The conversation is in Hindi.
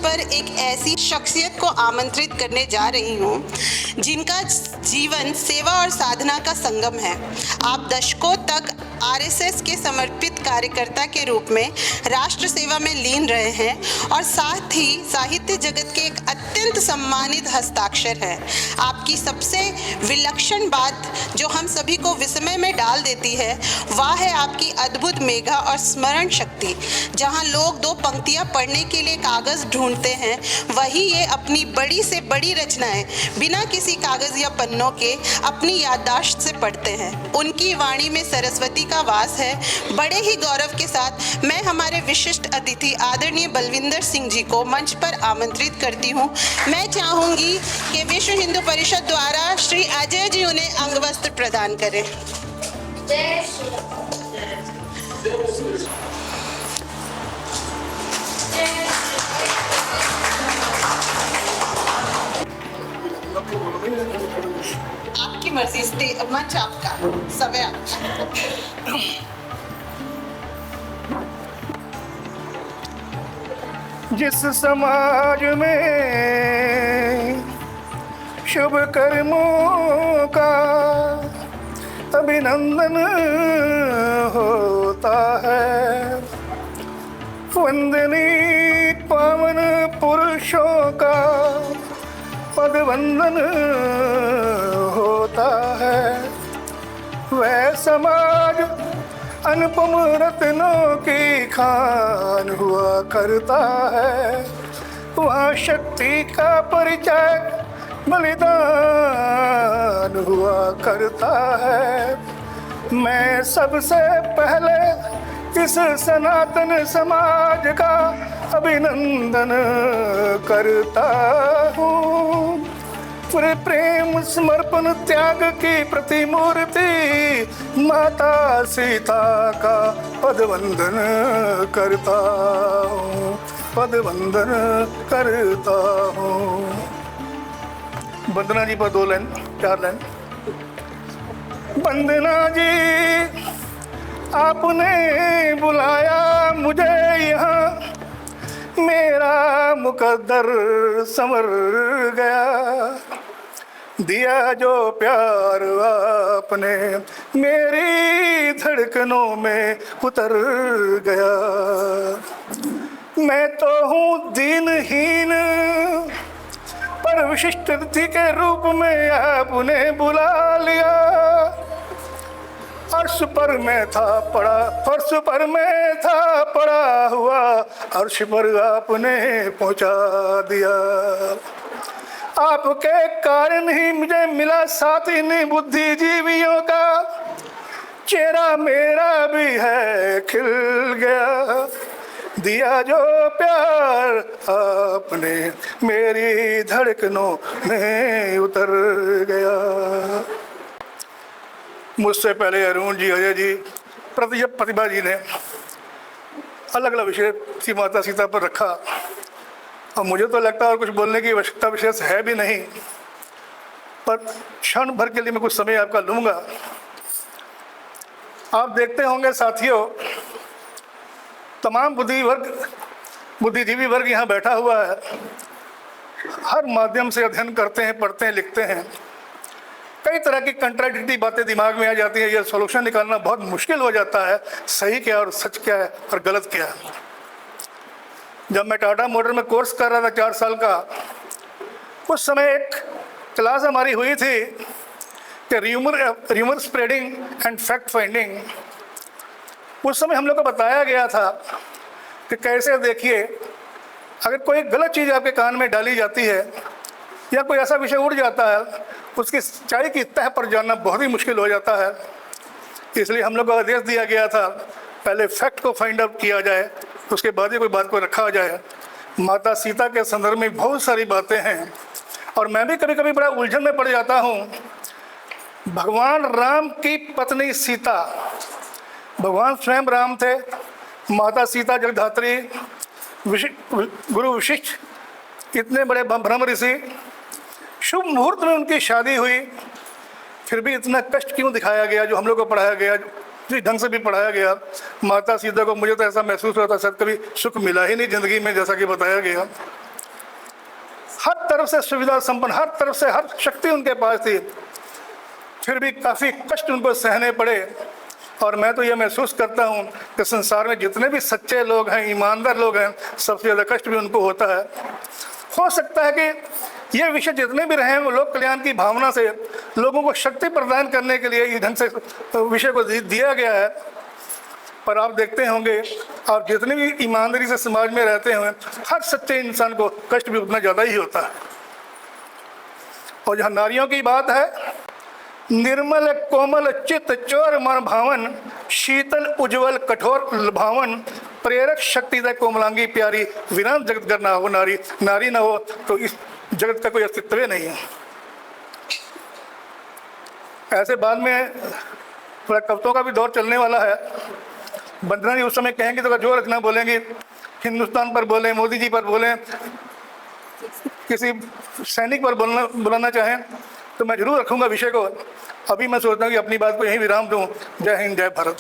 पर एक ऐसी शख्सियत को आमंत्रित करने जा रही हूँ जिनका जीवन सेवा और साधना का संगम है। आप दशकों तक आरएसएस के समर्पित कार्यकर्ता के रूप में राष्ट्र सेवा में लीन रहे हैं और साथ ही साहित्य जगत के एक अत्यंत सम्मानित हस्ताक्षर है। आपकी सबसे विलक्षण बात जो हम सभी को विस्मय में डाल देती है वह है आपकी अद्भुत मेधा और स्मरण शक्ति। जहां लोग दो पंक्तियां पढ़ने के लिए कागज ढूंढते हैं, वही ये अपनी बड़ी से बड़ी रचनाएं बिना किसी कागज या पन्नों के अपनी याददाश्त से पढ़ते हैं। उनकी वाणी में सरस्वती का वास है। बड़े ही गौरव के साथ मैं हमारे विशिष्ट अतिथि आदरणीय बलविंदर सिंह जी को मंच पर आमंत्रित करती हूँ। मैं चाहूँगी कि विश्व हिंदू परिषद द्वारा श्री अजय जी उन्हें अंगवस्त्र प्रदान करें। जय श्री आपकी मर्जी, मंच आपका, समय आपका। जिस समाज में शुभ कर्मों का अभिनंदन होता है, वंदनीय पावन पुरुषों का पदवंदन होता है, वह समाज अनुपम रत्नों की खान हुआ करता है। वहाँ शक्ति का परिचय बलिदान हुआ करता है। मैं सबसे पहले इस सनातन समाज का अभिनंदन करता हूँ। पूरे प्रेम समर्पण त्याग की प्रतिमूर्ति माता सीता का पदवंदन करता हूँ, पदवंदन करता हूँ। वंदना जी पर 2 लाइन 4 लाइन। वंदना जी, आपने बुलाया मुझे यहाँ, मेरा मुकद्दर संवर गया। दिया जो प्यार आपने मेरी धड़कनों में उतर गया। मैं तो हूँ दीनहीन, पर विशिष्ट अतिथि के रूप में आपने बुला लिया। अर्श पर मैं था पड़ा, फर्श पर मैं था पड़ा हुआ, अर्श पर आपने पहुंचा दिया। आपके कारण ही मुझे मिला साथ इन बुद्धिजीवियों का, चेहरा मेरा भी है खिल गया। दिया जो प्यार आपने मेरी धड़कनों में उतर गया। मुझसे पहले अरुण जी, अजय जी, प्रतिभा जी ने अलग अलग विषय श्री माता सीता पर रखा और मुझे तो लगता है और कुछ बोलने की आवश्यकता विशेष है भी नहीं, पर क्षण भर के लिए मैं कुछ समय आपका लूँगा। आप देखते होंगे साथियों, तमाम बुद्धिजीवी वर्ग यहाँ बैठा हुआ है। हर माध्यम से अध्ययन करते हैं, पढ़ते हैं, लिखते हैं। कई तरह की कंट्राडिक्टरी बातें दिमाग में आ जाती है। यह सॉल्यूशन निकालना बहुत मुश्किल हो जाता है, सही क्या और सच क्या है और गलत क्या है। जब मैं टाटा मोटर में कोर्स कर रहा था 4 साल का, उस समय एक क्लास हमारी हुई थी कि rumour spreading and fact finding. उस समय हम लोग को बताया गया था कि कैसे, देखिए, अगर कोई गलत चीज़ आपके कान में डाली जाती है या कोई ऐसा विषय उड़ जाता है, उसकी सच्चाई की तह पर जानना बहुत ही मुश्किल हो जाता है। इसलिए हम लोग को आदेश दिया गया था पहले फैक्ट को फाइंड आउट किया जाए, उसके बाद ही कोई बात को रखा जाए। माता सीता के संदर्भ में बहुत सारी बातें हैं और मैं भी कभी कभी बड़ा उलझन में पड़ जाता हूँ। भगवान राम की पत्नी सीता, भगवान स्वयं राम थे, माता सीता जगधात्री, गुरु वशिष्ठ इतने बड़े ब्रह्म ऋषि, शुभ मुहूर्त में उनकी शादी हुई, फिर भी इतना कष्ट क्यों दिखाया गया जो हम लोग को पढ़ाया गया, जिस ढंग से भी पढ़ाया गया। माता सीता को मुझे तो ऐसा महसूस होता शायद कभी सुख मिला ही नहीं ज़िंदगी में, जैसा कि बताया गया। तरफ से सुविधा संपन्न, हर तरफ से हर शक्ति उनके पास थी, फिर भी काफ़ी कष्ट उनको सहने पड़े। और मैं तो ये महसूस करता हूँ कि संसार में जितने भी सच्चे लोग हैं, ईमानदार लोग हैं, सबसे ज़्यादा कष्ट भी उनको होता है। हो सकता है कि ये विषय जितने भी रहे हैं वो लोक कल्याण की भावना से लोगों को शक्ति प्रदान करने के लिए इस ढंग से विषय को दिया गया है, पर आप देखते होंगे आप जितने भी ईमानदारी से समाज में रहते हैं, हर सच्चे इंसान को कष्ट भी उतना ज़्यादा ही होता है। और जहाँ नारियों की बात है, निर्मल कोमल चित्त चोर मन भावन, शीतल उज्जवल कठोर भावन, प्रेरक शक्ति दे कोमलांगी प्यारी, विराम जगत कर ना हो नारी, नारी ना हो तो इस जगत का कोई अस्तित्व ही नहीं है। ऐसे बाद में थोड़ा कविताओं का भी दौर चलने वाला है। वंदना जी उस समय कहेंगे तो जो रखना बोलेंगे, हिंदुस्तान पर बोलें, मोदी जी पर बोलें, किसी सैनिक पर बुलाना चाहें तो मैं जरूर रखूंगा विषय को। अभी मैं सोचता हूँ कि अपनी बात को यहीं विराम दूं। जय हिंद, जय भारत।